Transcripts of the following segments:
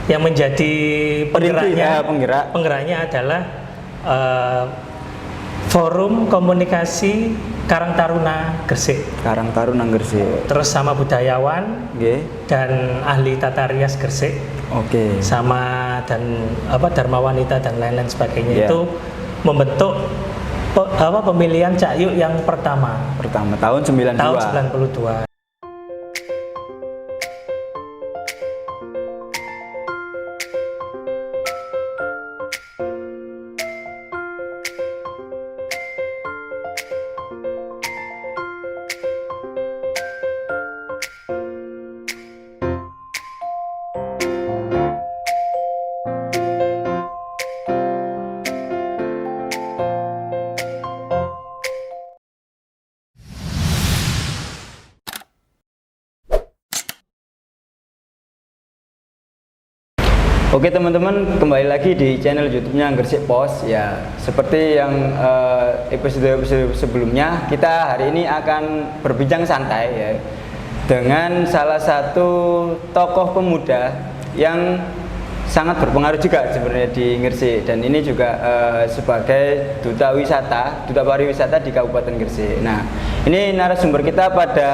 yang menjadi penggeraknya adalah Forum Komunikasi Karang Taruna Gresik. Karang Taruna Gresik. Terus sama budayawan dan ahli tata rias Gresik. Sama dan Dharma Wanita dan lain-lain sebagainya itu membentuk pemilihan Cak Yuk yang pertama tahun 92. Tahun 92. Oke teman-teman, kembali lagi di channel YouTube-nya Gresik Pos. Ya, seperti yang episode sebelumnya, kita hari ini akan berbincang santai ya dengan salah satu tokoh pemuda yang sangat berpengaruh juga sebenarnya di Gresik, dan ini juga sebagai duta pariwisata di Kabupaten Gresik. Nah, ini narasumber kita pada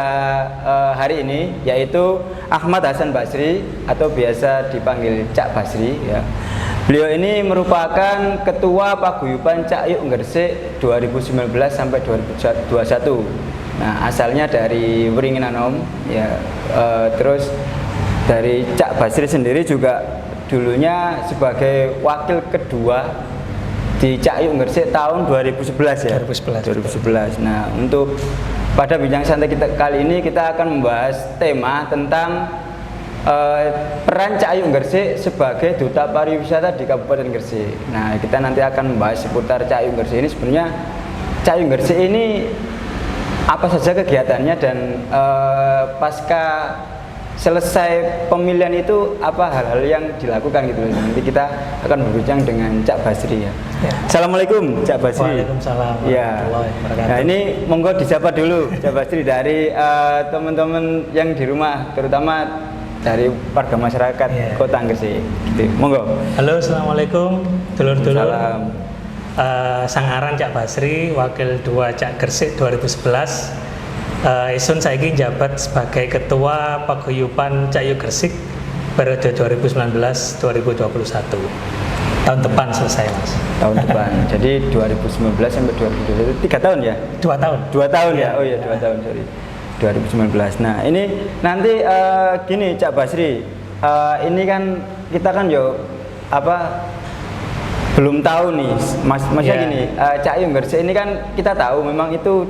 hari ini yaitu Ahmad Hasan Basri atau biasa dipanggil Cak Basri ya. Beliau ini merupakan Ketua Paguyuban Cak Yuk Gresik 2019 sampai 2021. Nah, asalnya dari Wringin Anom ya. Terus dari Cak Basri sendiri juga dulunya sebagai wakil kedua di Cak Yuk Gresik tahun 2011 ya. 2011. Nah, untuk pada bincang santai kita kali ini kita akan membahas tema tentang peran Cak Yuk Gresik sebagai duta pariwisata di Kabupaten Gresik. Nah, kita nanti akan membahas seputar Cak Yuk Gresik ini. Sebenarnya Cak Yuk Gresik ini apa saja kegiatannya, dan pasca selesai pemilihan itu apa hal-hal yang dilakukan gitu. Nanti kita akan berbincang dengan Cak Basri ya. Assalamualaikum Cak Basri. Waalaikumsalam. Ya. Nah, ini monggo disapa dulu Cak Basri dari teman-teman yang di rumah, terutama dari warga masyarakat Kota Gresik. Gitu. Monggo. Halo, assalamualaikum dulur-dulur. Sang aran Cak Basri, wakil 2 Cak Gresik 2011. Isun saiki jabat sebagai Ketua Paguyuban Cak Yuk Gresik periode 2019-2021. Tahun depan selesai, Mas. Tahun depan. Jadi 2019 sampai 2021 3 tahun ya? 2 tahun. 2 tahun ya? Oh iya, 2 tahun, sorry. 2019. Nah, ini nanti gini Cak Basri. Ini kan kita kan belum tahu nih, maksudnya gini, Cak Yuk Gresik ini kan kita tahu memang itu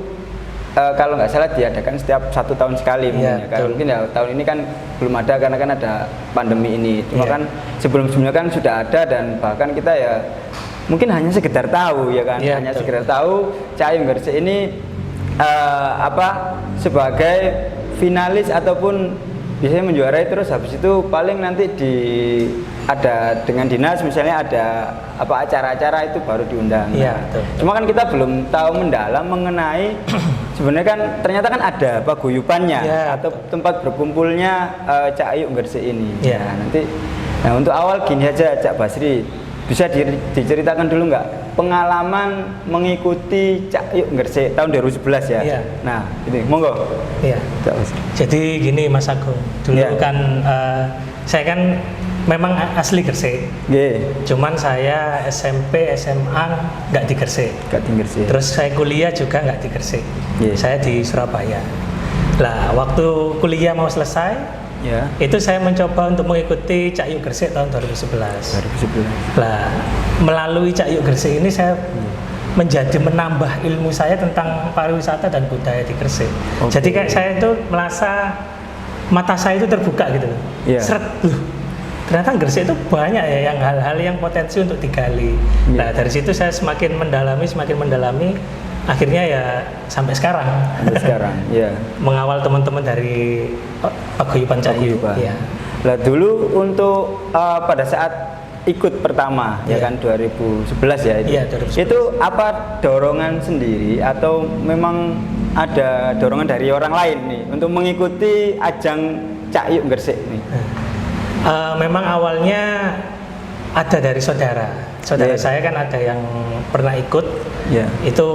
kalau nggak salah diadakan setiap 1 tahun sekali mungkin ya. Kan mungkin ya tahun ini kan belum ada karena kan ada pandemi ini. Cuma kan sebelum-sebelumnya kan sudah ada, dan bahkan kita ya mungkin hanya sekedar tahu ya kan, hanya sekedar tahu Cak Yuk Gresik ini sebagai finalis ataupun biasanya menjuarai, terus habis itu paling nanti ada dengan dinas misalnya ada acara-acara itu baru diundang. Cuma kan kita belum tahu mendalam mengenai sebenarnya kan ternyata kan ada paguyubannya atau tempat berkumpulnya Cak Yuk Gresik ini. Nah, untuk awal gini aja Cak Basri, bisa diceritakan dulu nggak pengalaman mengikuti Cak Yuk Gresik tahun 2011 ya? Nah, ini monggo. Cak Basri. Jadi gini Mas Agung, dulu kan saya kan memang asli Gresik. Cuman saya SMP, SMA nggak di Gresik. Terus saya kuliah juga nggak di Gresik. Saya di Surabaya. Lah, waktu kuliah mau selesai, itu saya mencoba untuk mengikuti Cak Yuk Gresik tahun 2011. Lah, melalui Cak Yuk Gresik ini saya menambah ilmu saya tentang pariwisata dan budaya di Gresik. Jadi kayak saya itu merasa mata saya itu terbuka gitu loh. Seret loh. Ternyata Gresik itu banyak ya yang hal-hal yang potensi untuk digali. Nah, dari situ saya semakin mendalami, akhirnya ya sampai sekarang. Mengawal teman-teman dari Paguyuban Cak Yuk. Lah dulu untuk pada saat ikut pertama ya kan 2011 ya itu. 2011. Itu apa dorongan sendiri atau memang ada dorongan dari orang lain nih untuk mengikuti ajang Cak Yuk Gresik nih? Memang awalnya ada dari saudara saya kan ada yang pernah ikut, itu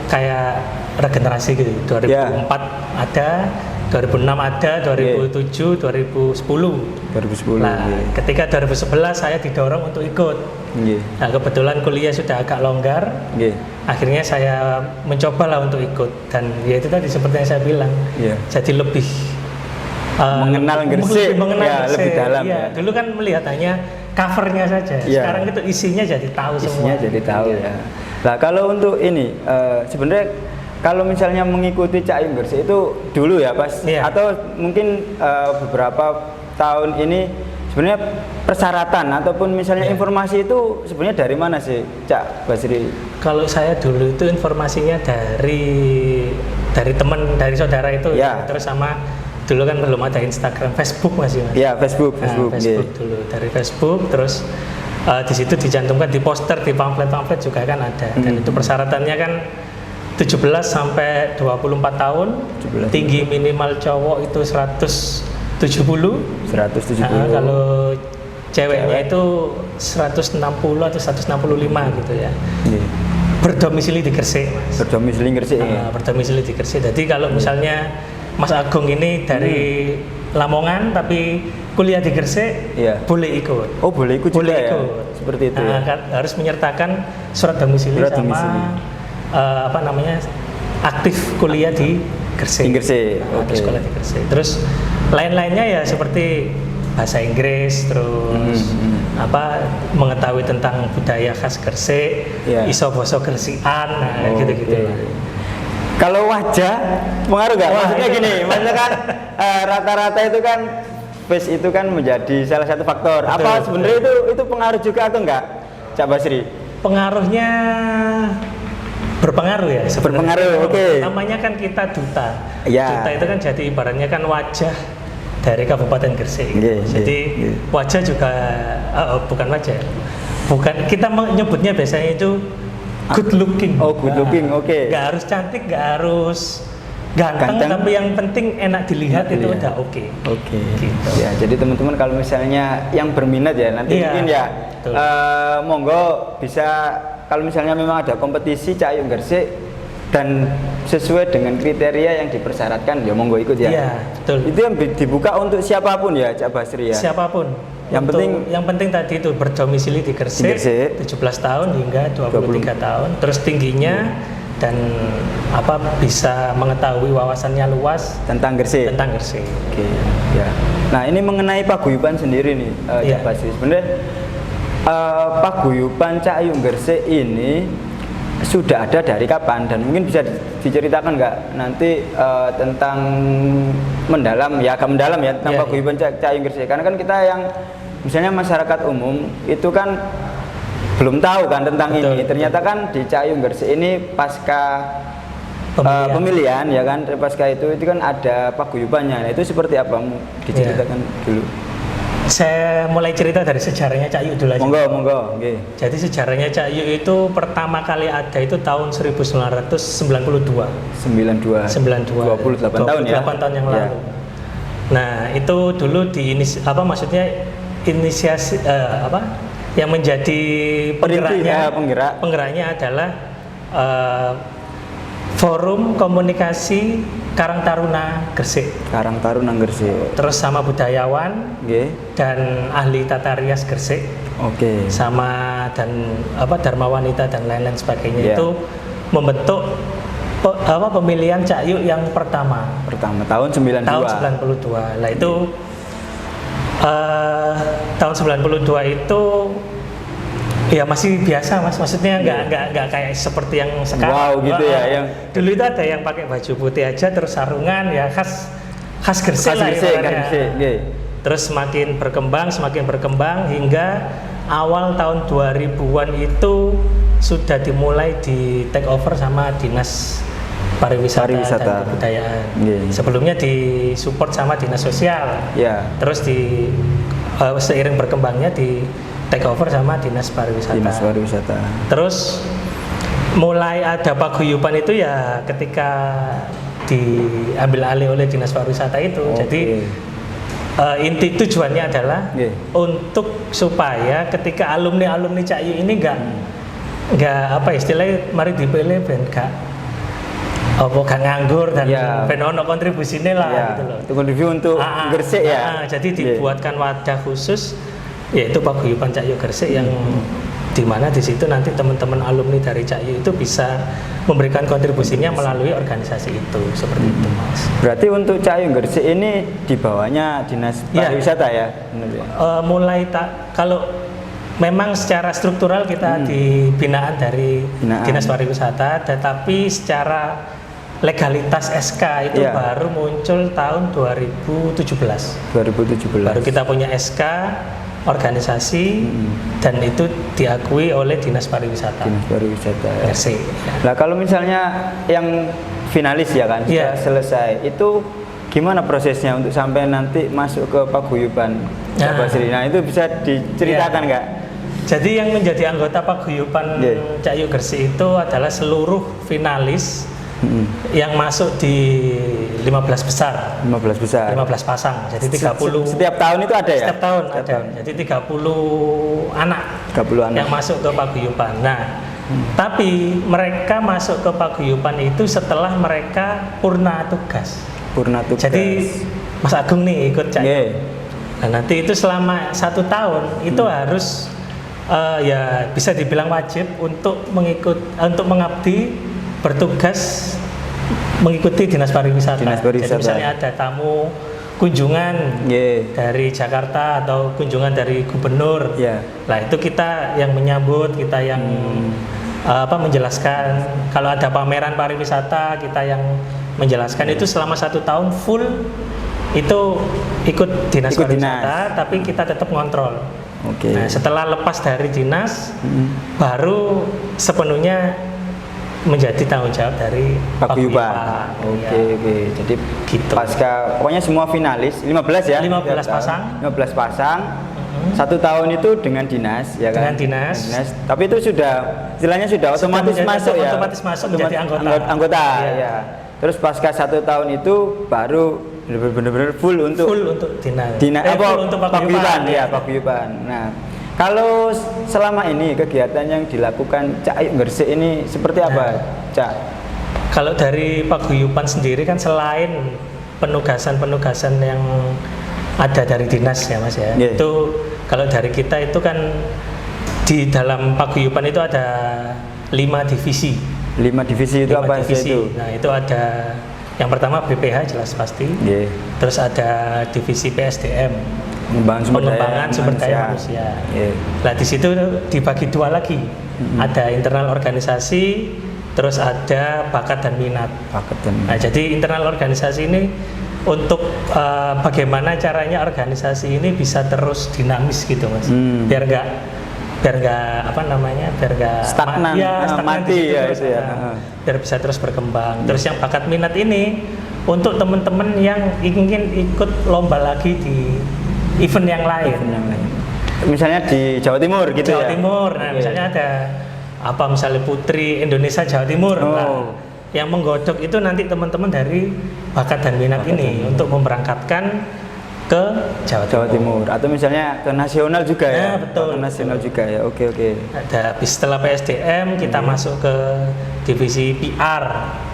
kayak regenerasi gitu, 2004 ada, 2006 ada, 2007, 2010. Nah, ketika 2011 saya didorong untuk ikut. Nah, kebetulan kuliah sudah agak longgar. Akhirnya saya mencobalah untuk ikut, dan ya itu tadi seperti yang saya bilang. Jadi lebih mengenal Gresik, lebih dalam. Dulu kan melihat hanya covernya saja. Sekarang itu isinya jadi tahu semua. Jadi tahu ya. Nah, kalau untuk ini sebenarnya kalau misalnya mengikuti Cak Ayung Gresik itu dulu ya pas atau mungkin beberapa tahun ini sebenarnya persyaratan ataupun misalnya informasi itu sebenarnya dari mana sih Cak Basri? Kalau saya dulu itu informasinya dari teman, dari saudara itu, terus sama dulu kan belum ada Instagram, Facebook masih mas. Facebook dulu dari Facebook, terus di situ dicantumkan di poster, di pamflet juga kan ada. Dan itu persyaratannya kan 17 sampai 24 tahun, tinggi minimal cowok itu 170. Kalau ceweknya itu 160 atau 165 gitu ya. Berdomisili di Gresik, Mas. Berdomisili di Gresik. Jadi kalau misalnya Mas Agung ini dari Lamongan tapi kuliah di Gresik, boleh ikut. Oh, boleh ikut juga ya? Seperti itu. Harus menyertakan surat domisili sama aktif kuliah di Gresik. Terus sekolah di Gresik. Terus lain-lainnya ya seperti bahasa Inggris, terus mengetahui tentang budaya khas Gresik, iso basa Gresikan, gitu-gitu. Kalau wajah pengaruh nggak? Maksudnya gini, maksudnya kan rata-rata itu kan face itu kan menjadi salah satu faktor. Apa sebenarnya itu pengaruh juga atau enggak, Cak Basri? Pengaruhnya berpengaruh ya sebenarnya. Berpengaruh, oke. Namanya kan kita duta. Duta itu kan jadi ibaratnya kan wajah dari Kabupaten Gresik. Jadi wajah juga bukan wajah. Kita menyebutnya biasanya itu good looking. Good looking, oke. Gak harus cantik, gak harus ganteng, tapi yang penting enak dilihat itu udah oke. Gitu. Ya, jadi teman-teman kalau misalnya yang berminat ya nanti mungkin monggo bisa, kalau misalnya memang ada kompetisi Cak Ayung Gresik dan sesuai dengan kriteria yang dipersyaratkan ya monggo ikut ya. Iya, betul. Itu yang dibuka untuk siapapun ya Cak Basri ya. Siapapun. Yang penting tadi itu berdomisili di Gresik, 17 tahun hingga 23 tahun, terus tingginya dan bisa mengetahui wawasannya luas tentang Gresik. Oke, ya. Nah, ini mengenai paguyuban sendiri nih, Cak Basri. Sebenarnya paguyuban Cak Ayung Gresik ini sudah ada dari kapan, dan mungkin bisa diceritakan nggak nanti tentang agak mendalam ya tentang paguyuban Cak Ayung Gresik, karena kan kita yang misalnya masyarakat umum itu kan belum tahu kan tentang ini. Ternyata kan di Cak Ayung Gresik ini pasca pemilihan ya kan, pasca itu kan ada paguyubannya. Nah, itu seperti apa? Diceritakan dulu. Saya mulai cerita dari sejarahnya Cak Yu dulu aja. Monggo. Jadi sejarahnya Cak Yu itu pertama kali ada itu tahun 1992. 28 tahun ya. 28 tahun yang lalu. Nah, itu penggeraknya dulu yang menjadi penggeraknya adalah Forum Komunikasi Karang Taruna Gresik. Terus sama budayawan dan ahli tata rias Gresik. Sama dan Dharma Wanita dan lain-lain sebagainya itu membentuk pemilihan Cak Yu yang pertama tahun 92. Lah itu tahun 92 itu ya masih biasa Mas, maksudnya nggak kayak seperti yang sekarang. Gitu ya. Yang dulu itu ada yang pakai baju putih aja terus sarungan ya khas Gresik lah Terus semakin berkembang hingga awal tahun 2000-an itu sudah dimulai di take over sama Dinas Pariwisata dan Kebudayaan. Sebelumnya disupport sama Dinas Sosial. Terus seiring berkembangnya di take over sama Dinas Pariwisata. Terus mulai ada paguyuban itu ya ketika diambil alih oleh Dinas Pariwisata itu. Jadi inti tujuannya adalah untuk supaya ketika alumni Cak Yu ini nggak apa istilahnya mari dipilih ben gak nganggur dan ben ono kontribusine lah gitu loh. Itu kontribusi untuk Gresik ya. Jadi dibuatkan wadah khusus yaitu Paguyuban Cak Yu Gresik yang di mana di situ nanti teman-teman alumni dari Cak Yu itu bisa memberikan kontribusinya melalui organisasi itu seperti itu Mas. Berarti untuk Cak Yu Gresik ini di bawahnya Dinas Pariwisata ya? Mulai kalau memang secara struktural kita di binaan dari Dinas Pariwisata, tetapi secara legalitas SK itu baru muncul tahun 2017. Baru kita punya SK organisasi dan itu diakui oleh Dinas Pariwisata. Dinas Pariwisata. Gresik. Nah, kalau misalnya yang finalis ya kan sudah selesai, itu gimana prosesnya untuk sampai nanti masuk ke Paguyuban Cak Basri? Nah, itu bisa diceritakan nggak? Jadi yang menjadi anggota Paguyuban Cak Yu Gresik itu adalah seluruh finalis yang masuk di 15 besar. 15 besar. 15 pasang. Jadi 30. Setiap tahun itu ada ya? Setiap tahun ada. Jadi 30 anak. 30 anak yang masuk ke Paguyuban. Nah, tapi mereka masuk ke Paguyuban itu setelah mereka purna tugas. Purna tugas. Jadi Mas Agung nih ikut Cak Yu. Nah, nanti itu selama 1 tahun itu harus ya bisa dibilang wajib untuk mengabdi bertugas mengikuti Dinas Pariwisata. Jadi misalnya ada tamu kunjungan dari Jakarta atau kunjungan dari gubernur, lah itu kita yang menyambut, kita yang menjelaskan. Kalau ada pameran pariwisata kita yang menjelaskan. Itu selama 1 tahun full itu ikut Dinas Pariwisata, tapi kita tetap ngontrol. Nah, setelah lepas dari dinas, baru sepenuhnya menjadi tanggung jawab dari Paguyuban. Oke. Jadi gitu. Pasca pokoknya semua finalis 15 ya? 15 pasang. 15 pasang. 1 tahun itu dengan dinas ya kan? Dengan dinas. Tapi itu sudah istilahnya sudah otomatis masuk ya. Otomatis masuk menjadi anggota ya. Terus pasca 1 tahun itu baru benar-benar full untuk dinas. Untuk Paguyuban ya, Paguyuban. Nah, kalau selama ini kegiatan yang dilakukan Cak Yu Gresik ini seperti apa, Cak? Kalau dari Paguyuban sendiri kan selain penugasan-penugasan yang ada dari dinas ya Mas ya, itu kalau dari kita itu kan di dalam Paguyuban itu ada 5 divisi. 5 divisi itu apa divisi. Itu? Nah, itu ada yang pertama BPH jelas pasti. Terus ada divisi PSDM. Pengembangan sumber daya manusia. Nah, di situ dibagi 2 lagi. Ada internal organisasi, terus ada bakat dan minat. Nah, jadi internal organisasi ini untuk bagaimana caranya organisasi ini bisa terus dinamis gitu Mas. Biar nggak stagnan, mati ya itu ya. Biar bisa terus berkembang. Terus yang bakat minat ini untuk teman-teman yang ingin ikut lomba lagi di event yang lain. Misalnya di Jawa Timur gitu Jawa Timur. Nah, misalnya ada misalnya Putri Indonesia Jawa Timur. Nah, yang menggodok itu nanti teman-teman dari bakat dan minat ini untuk memberangkatkan ke Jawa Timur atau misalnya ke nasional juga ya. Betul. Ke nasional juga ya. Oke. Ada setelah PSDM kita masuk ke divisi PR,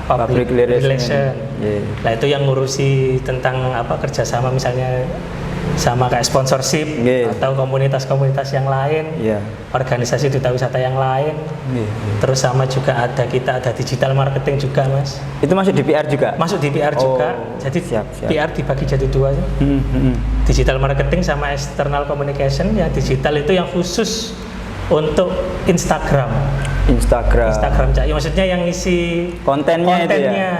Public Relation. Nah, itu yang ngurusi tentang kerjasama misalnya sama kayak sponsorship atau komunitas-komunitas yang lain, organisasi duta wisata yang lain. Terus sama juga kita ada digital marketing juga Mas. Itu masuk di PR juga? Masuk di PR juga. Jadi siap. PR dibagi jadi 2. Digital marketing sama external communication. Yang digital itu yang khusus untuk Instagram Cak Yu, maksudnya yang isi kontennya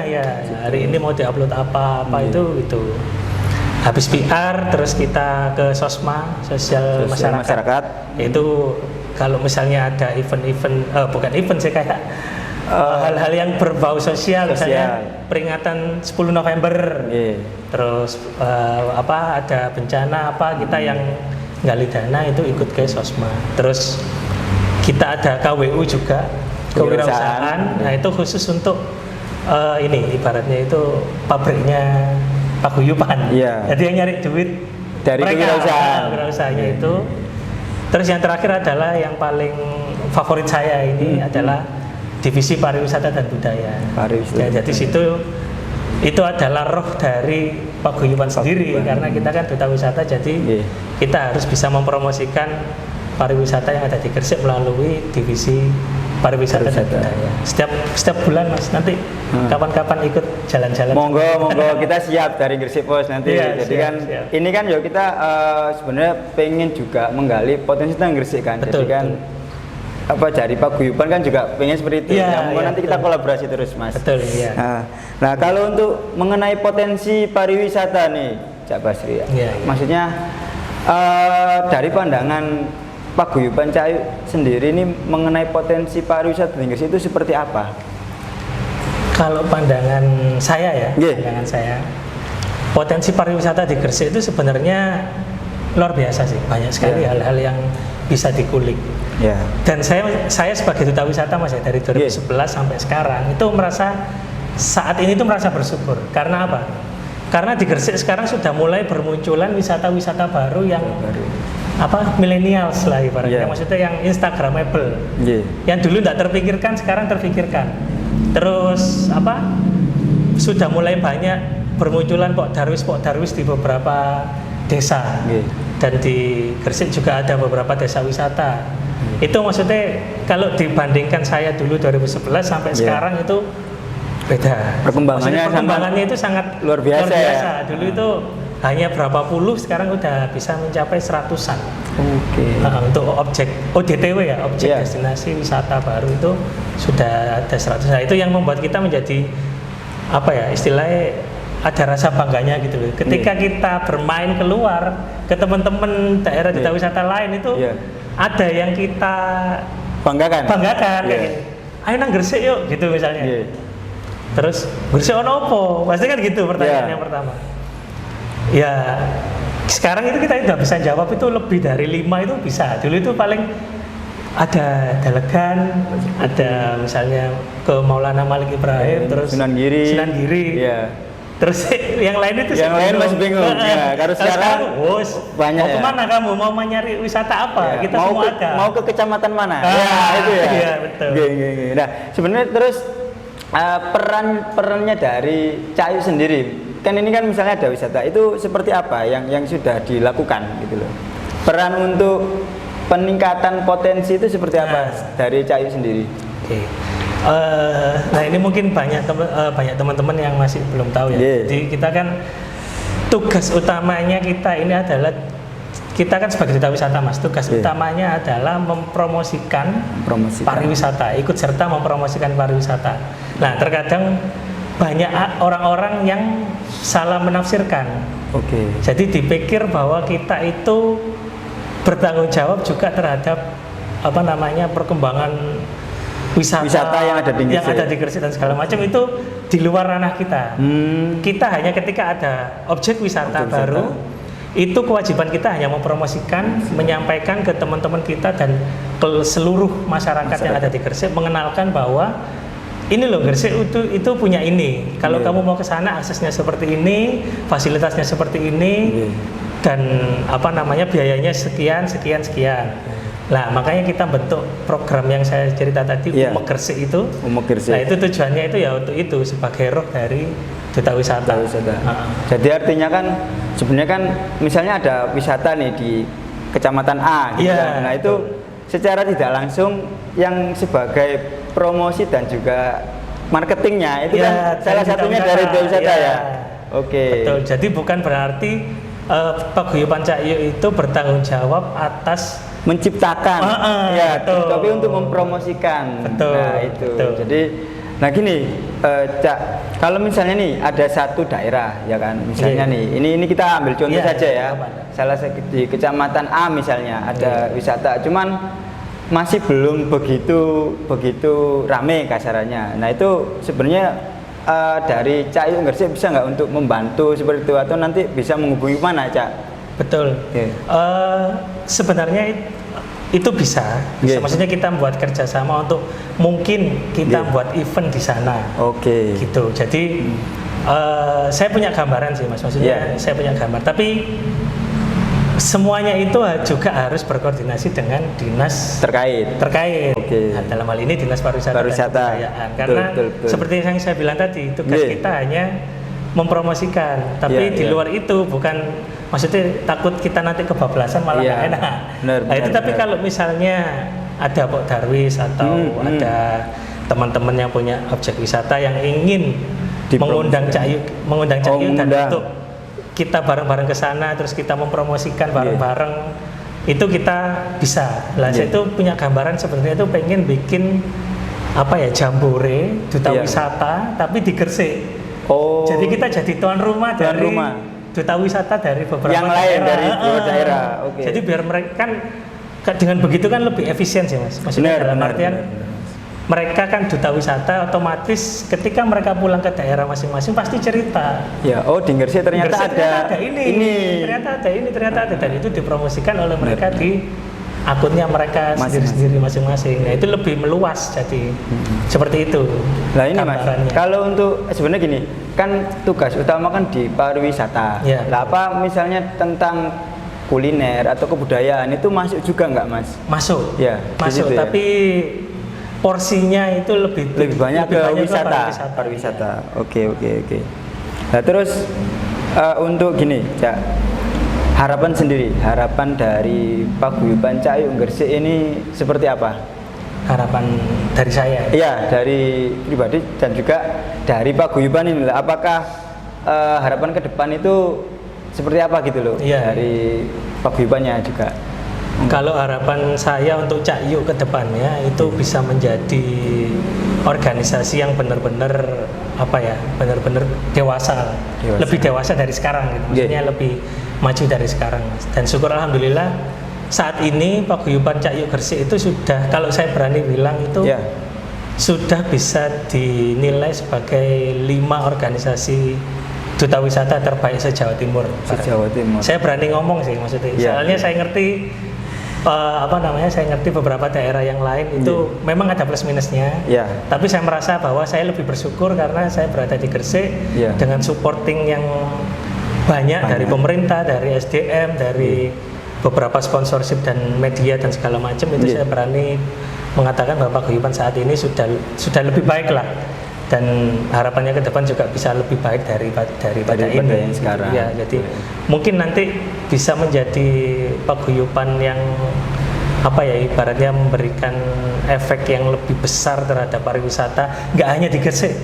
ya. Hari ini mau diupload apa itu. Habis PR terus kita ke sosial masyarakat. Itu kalau misalnya ada event bukan event sih kayak hal-hal yang berbau sosial. Misalnya peringatan 10 November. Terus ada bencana kita yang gali dana itu ikut ke Sosma. Terus kita ada KWU juga, kewirausahaan. Nah, itu khusus untuk ini ibaratnya itu pabriknya Paguyuban. Jadi yang nyari duit dari kewirausahaannya itu. Terus yang terakhir adalah yang paling favorit saya ini adalah divisi pariwisata dan budaya. Ya, jadi situ itu adalah roh dari paguyuban sendiri, karena kita kan duta wisata, jadi kita harus bisa mempromosikan pariwisata yang ada di Gresik melalui divisi pariwisata dan budaya. Setiap bulan Mas, nanti kapan-kapan ikut jalan-jalan. Monggo kita siap dari Gresik Pos nanti. Jadi siap. Ini kan ya kita sebenarnya pengen juga menggali potensi tentang Gresik kan. Betul, jadi kan dari paguyuban kan juga pengen seperti itu. Monggo nanti kita kolaborasi terus Mas. Betul, iya. Nah, kalau untuk mengenai potensi pariwisata nih, Cak Basri ya. Maksudnya dari pandangan paguyuban Cahayu sendiri ini mengenai potensi pariwisata di Gresik itu seperti apa? Kalau pandangan saya pandangan saya, potensi pariwisata di Gresik itu sebenarnya luar biasa sih, banyak sekali hal-hal yang bisa dikulik. Dan saya sebagai duta wisata Mas dari 2011 sampai sekarang itu saat ini merasa bersyukur. Karena apa? Karena di Gresik sekarang sudah mulai bermunculan wisata-wisata baru yang milenials lah ibaratnya, maksudnya yang instagramable, yang dulu tidak terpikirkan sekarang terpikirkan. Terus sudah mulai banyak bermunculan Pok Darwis di beberapa desa, dan di Gresik juga ada beberapa desa wisata. Itu maksudnya kalau dibandingkan saya dulu 2011 sampai sekarang itu beda. Perkembangannya itu sangat luar biasa. Dulu itu hanya berapa puluh, sekarang udah bisa mencapai 100-an. Untuk objek ODTW objek destinasi wisata baru itu sudah ada 100. Nah, itu yang membuat kita menjadi istilahnya ada rasa bangganya gitu loh. Ketika kita bermain keluar ke teman-teman daerah duta wisata lain itu ada yang kita banggakan kayak gitu. Ayo nang Gresik yuk gitu misalnya. Terus Gresik ono opo? Pasti kan gitu pertanyaan yang pertama. Ya sekarang itu kita udah bisa jawab itu lebih dari 5 itu bisa. Dulu itu paling ada Dalegan, ada misalnya ke Maulana Malik Ibrahim, terus Sunan Giri. Terus yang lain itu masih bingung. Karena sekarang banyak. Mau kemana kamu? Mau mencari wisata apa? Kita semua ada. Mau ke kecamatan mana? Itu ya. Iya betul. Nah sebenarnya terus perannya dari Cahayu sendiri, kan ini kan misalnya ada wisata itu seperti apa yang sudah dilakukan gitu loh. Peran untuk peningkatan potensi itu seperti apa dari Cahayu sendiri? Nah ini mungkin banyak teman-teman yang masih belum tahu ya. Jadi kita kan tugas utamanya kita ini adalah kita kan sebagai duta wisata Mas, tugas utamanya adalah mempromosikan pariwisata, ikut serta mempromosikan pariwisata. Nah terkadang banyak orang-orang yang salah menafsirkan. Jadi dipikir bahwa kita itu bertanggung jawab juga terhadap perkembangan wisata yang ada di Gresik dan segala macam, itu di luar ranah kita. Kita hanya ketika ada objek wisata baru, itu kewajiban kita hanya mempromosikan, menyampaikan ke teman-teman kita dan ke seluruh masyarakat yang ada di Gresik, mengenalkan bahwa ini loh Gresik itu punya ini. Kalau kamu mau ke sana aksesnya seperti ini, fasilitasnya seperti ini, dan biayanya sekian. Nah, makanya kita bentuk program yang saya cerita tadi, Umek Gresik itu. Nah, itu tujuannya itu ya untuk itu, sebagai roh dari duta wisata. Jadi artinya kan sebenarnya kan misalnya ada wisata nih di kecamatan A gitu kan. Nah, itu secara tidak langsung yang sebagai promosi dan juga marketingnya itu kan salah satunya dari duta wisata ya. Betul. Jadi bukan berarti paguyuban Cahayu itu bertanggung jawab atas menciptakan, tapi untuk mempromosikan. Nah itu. Jadi, gini, Cak, kalau misalnya nih ada satu daerah, ya kan, misalnya nih, ini kita ambil contoh saja ya, salah satu di kecamatan A misalnya ada wisata, cuman masih belum begitu rame kasarannya. Nah itu sebenarnya dari Cahayu Gresik bisa nggak untuk membantu seperti itu, atau nanti bisa menghubungi mana, Cak? Betul. Sebenarnya itu bisa. Maksudnya kita buat kerjasama untuk mungkin kita buat event di sana. Gitu. Jadi saya punya gambaran sih Mas. Maksudnya saya punya gambar. Tapi Semuanya itu juga harus berkoordinasi dengan dinas terkait. Okay. Nah, dalam hal ini dinas pariwisata dan kebudayaan. Karena betul. Seperti yang saya bilang tadi, tugas kita hanya mempromosikan. Tapi di luar itu bukan, maksudnya takut kita nanti kebablasan malah nggak enak. Nah, itu tapi kalau misalnya ada Pak Darwis atau ada teman-teman yang punya objek wisata yang ingin mengundang Cak Yu dan untuk kita bareng-bareng ke sana, terus kita mempromosikan bareng-bareng, itu kita bisa. Saya itu punya gambaran sebenarnya itu pengen bikin jambore duta wisata tapi di Gresik. Jadi kita jadi tuan rumah dari duta wisata dari beberapa yang lain dari daerah. Jadi biar mereka kan dengan begitu kan lebih efisien sih Mas. Maksudnya dalam artian mereka kan duta wisata, otomatis ketika mereka pulang ke daerah masing-masing pasti cerita. Ya, di Gresik ternyata ada ini. Ternyata ada, dan itu dipromosikan oleh mereka di akunnya mereka sendiri-sendiri masing-masing. Nah, itu lebih meluas jadi seperti itu. Nah, ini Mas, kalau untuk sebenarnya gini, kan tugas utama kan di pariwisata. Lah apa misalnya tentang kuliner atau kebudayaan itu masuk juga nggak Mas? Masuk. Ya, masuk, tapi porsinya itu lebih banyak ke pariwisata. Oke. Nah, terus untuk gini, Cak, harapan dari Paguyuban Cak Yu Gresik ini seperti apa? Harapan dari saya? Iya, dari pribadi dan juga dari Paguyuban ini. Apakah harapan ke depan itu seperti apa gitu loh? Dari Paguyubannya juga. Kalau harapan saya untuk Cak Yu ke depannya itu bisa menjadi organisasi yang benar-benar benar-benar dewasa, lebih dewasa dari sekarang gitu. Maksudnya lebih maju dari sekarang. Dan syukur alhamdulillah saat ini Paguyuban Cak Yu Gresik itu sudah, kalau saya berani bilang itu sudah bisa dinilai sebagai 5 organisasi duta wisata terbaik se-Jawa Timur. Saya berani ngomong sih maksudnya. Soalnya saya ngerti saya ngerti beberapa daerah yang lain itu memang ada plus minusnya. Tapi saya merasa bahwa saya lebih bersyukur karena saya berada di Gresik dengan supporting yang banyak dari pemerintah, dari SDM, dari beberapa sponsorship dan media dan segala macam. Itu saya berani mengatakan bahwa Paguyuban saat ini sudah lebih baik lah. Dan harapannya ke depan juga bisa lebih baik daripada ini yang sekarang. Jadi mungkin nanti bisa menjadi paguyuban yang ibaratnya memberikan efek yang lebih besar terhadap pariwisata, nggak hanya di Gresik,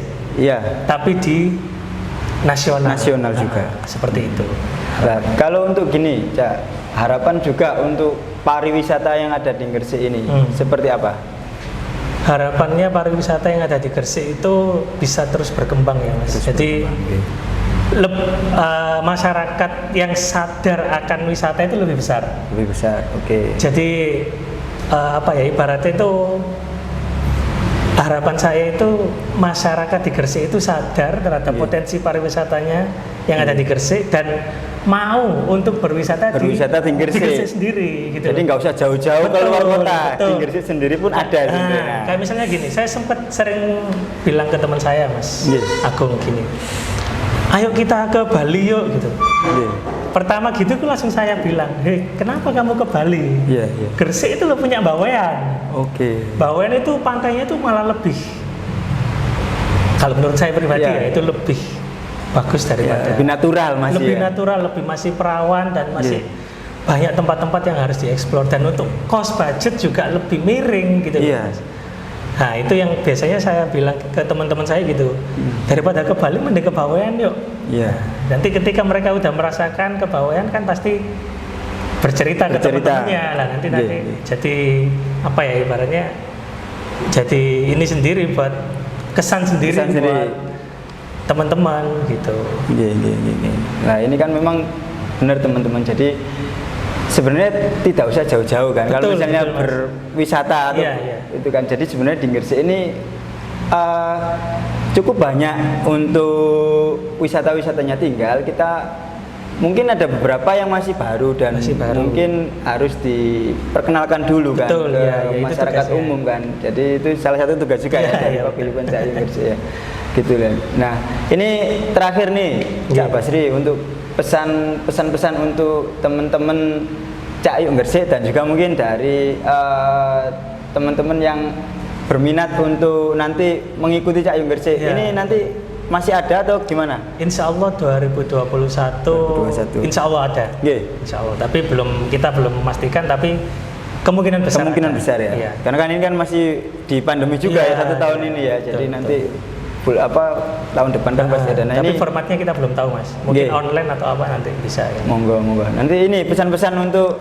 tapi di nasional juga. Seperti itu. Nah, kalau untuk gini, Cak, harapan juga untuk pariwisata yang ada di Gresik ini seperti apa? Harapannya pariwisata yang ada di Gresik itu bisa terus berkembang ya Mas. Jadi masyarakat yang sadar akan wisata itu lebih besar. Jadi ibaratnya itu harapan saya itu masyarakat di Gresik itu sadar terhadap potensi pariwisatanya yang ada di Gresik dan mau untuk berwisata di Gresik sendiri gitu. Jadi nggak usah jauh-jauh keluar kota, di Gresik sendiri pun ada. Kayak misalnya gini, saya sempat sering bilang ke teman saya Mas Agung gini, ayo kita ke Bali yuk gitu. Pertama gitu aku langsung saya bilang, kenapa kamu ke Bali? Gresik itu lo punya Bawean. Bawean itu pantainya itu malah lebih, kalau menurut saya pribadi itu lebih bagus daripada lebih natural natural, lebih masih perawan dan masih banyak tempat-tempat yang harus dieksplor, dan untuk cost budget juga lebih miring gitu. Nah itu yang biasanya saya bilang ke teman-teman saya gitu, daripada ke Bali mending ke Bawean yuk. Nanti ketika mereka udah merasakan ke Bawean kan pasti bercerita ke teman-temannya lah, nanti jadi ibaratnya jadi ini sendiri buat kesan sendiri buat teman-teman gitu. Nah ini kan memang benar teman-teman. Jadi sebenarnya tidak usah jauh-jauh kan. Kalau misalnya berwisata atau itu kan. Jadi sebenarnya di Gresik ini cukup banyak untuk wisata-wisatanya. Tinggal kita mungkin ada beberapa yang masih baru dan mungkin harus diperkenalkan dulu kan ke masyarakat umum kan. Jadi itu salah satu tugas juga dari Paguyuban Cak Yu Gresik ya. Gitu kan. Nah, ini terakhir nih Cak Basri, untuk pesan-pesan untuk teman-teman Cak Yuk Gresik dan juga mungkin dari teman-teman yang berminat untuk nanti mengikuti Cak Yuk Gresik. Ya. Ini nanti masih ada atau gimana? Insya Allah 2021 Insya Allah ada. Yeah. Insya Allah. Tapi kita belum memastikan, tapi kemungkinan besar. Kemungkinan besar ya. Iya. Karena kan ini kan masih di pandemi juga ya 1 tahun ini ya. Jadi nanti tahun depan kan pasti ada. Nah, tapi ini formatnya kita belum tahu Mas. Mungkin online atau apa nanti bisa. Ya. Monggo. Nanti ini pesan-pesan untuk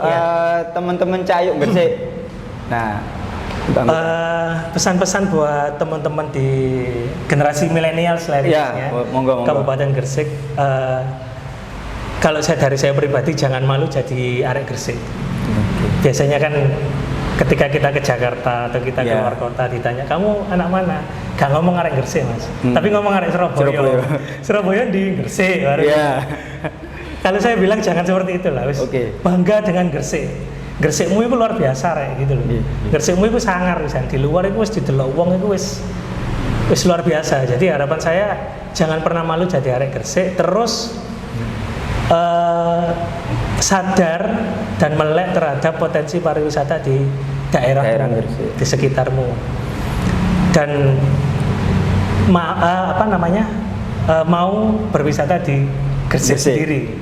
teman-teman Cak Yuk Gresik. Nah, pesan-pesan buat teman-teman di generasi milenial selanjutnya, monggo. Kabupaten Gresik. Kalau dari saya pribadi, jangan malu jadi arek Gresik. Biasanya kan ketika kita ke Jakarta atau kita keluar kota ditanya, kamu anak mana? Gak ngomong arek Gresik Mas, tapi ngomong arek Surabaya. Surabaya di Gresik. Kalau saya bilang jangan seperti itulah, bangga dengan Gresik. Gresikmu itu luar biasa rek gitu loh. Gresikmu itu sangar pisan, di luar itu wis didelok wong itu wis luar biasa. Jadi harapan saya jangan pernah malu jadi arek Gresik, terus sadar dan melek terhadap potensi pariwisata di daerah Gresik, di sekitarmu. Dan mau berwisata di Gresik sendiri.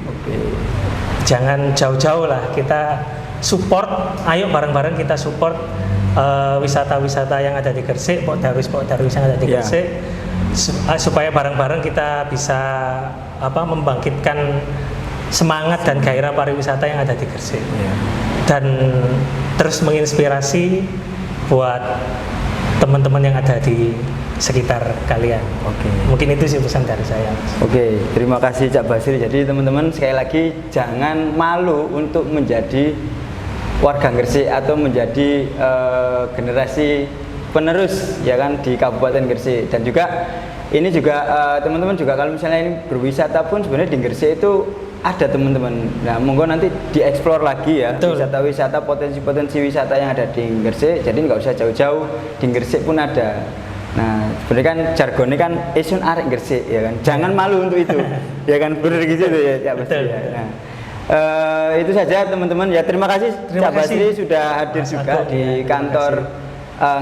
Jangan jauh-jauh lah, kita support, ayo bareng-bareng kita support wisata-wisata yang ada di Gresik, Pokdarwis yang ada di Gresik, supaya bareng-bareng kita bisa membangkitkan semangat dan gairah pariwisata yang ada di Gresik, dan terus menginspirasi buat teman-teman yang ada di sekitar kalian. Mungkin itu sih pesan dari saya. Terima kasih Cak Basri. Jadi teman-teman sekali lagi jangan malu untuk menjadi warga Gresik atau menjadi generasi penerus ya kan di Kabupaten Gresik. Dan juga ini juga teman-teman juga kalau misalnya ini berwisata pun sebenarnya di Gresik itu ada teman-teman. Nah, monggo nanti dieksplor lagi ya. Wisata-wisata, potensi-potensi wisata yang ada di Gresik. Jadi nggak usah jauh-jauh, di Gresik pun ada. Nah, sebenarnya kan jargonnya kan esun arek Gresik ya kan. Jangan malu untuk itu. Ya kan, benar gitu ya Cak Basri. Nah, itu saja teman-teman ya. Terima kasih Cak Basri sudah hadir juga di kantor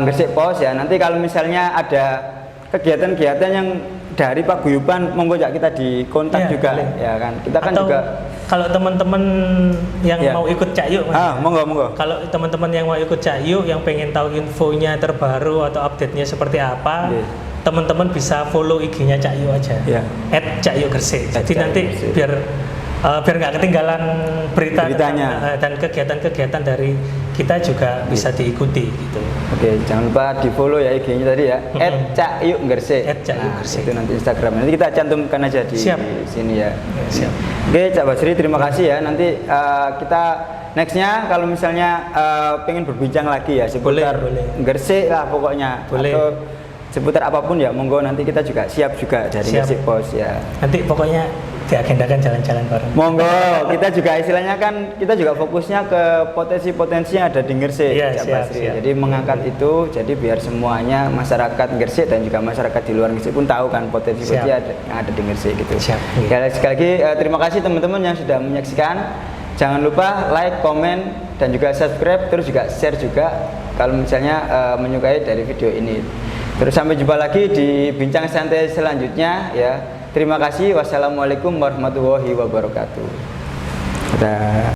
Gresik Pos ya. Nanti kalau misalnya ada kegiatan-kegiatan yang dari Paguyuban, monggo kita di kontak juga boleh. Ya kan. Kita kan atau juga kalau teman-teman yang mau ikut Cak Yuk, monggo. Kalau teman-teman yang mau ikut Cak Yuk, yang pengen tahu infonya terbaru atau update-nya seperti apa, teman-teman bisa follow IG-nya Cak Yuk aja. @CakYukGresik. Jadi nanti biar nggak ketinggalan beritanya dan kegiatan-kegiatan dari kita juga bisa diikuti gitu. Jangan lupa di follow ya IG-nya tadi ya, @CakYukGresik. Itu nanti Instagram. Nanti kita cantumkan aja di sini ya. Siap. Cak Basri, terima kasih ya. Nanti kita nextnya kalau misalnya pengen berbincang lagi ya seputar Gresik lah pokoknya, atau seputar apapun ya, monggo nanti kita juga siap juga dari Gresik Pos ya. Nanti pokoknya diagendakan jalan-jalan bareng. Monggo, kita juga istilahnya kan kita juga fokusnya ke potensi-potensi yang ada di Gresik, Cak Basri. Jadi mengangkat itu, jadi biar semuanya masyarakat Gresik dan juga masyarakat di luar Gresik pun tahu kan potensi-potensi yang ada di Gresik gitu. Sekali lagi terima kasih teman-teman yang sudah menyaksikan. Jangan lupa like, komen, dan juga subscribe, terus juga share juga kalau misalnya menyukai dari video ini. Terus sampai jumpa lagi di bincang santai selanjutnya ya. Terima kasih. Wassalamualaikum warahmatullahi wabarakatuh. Dadah.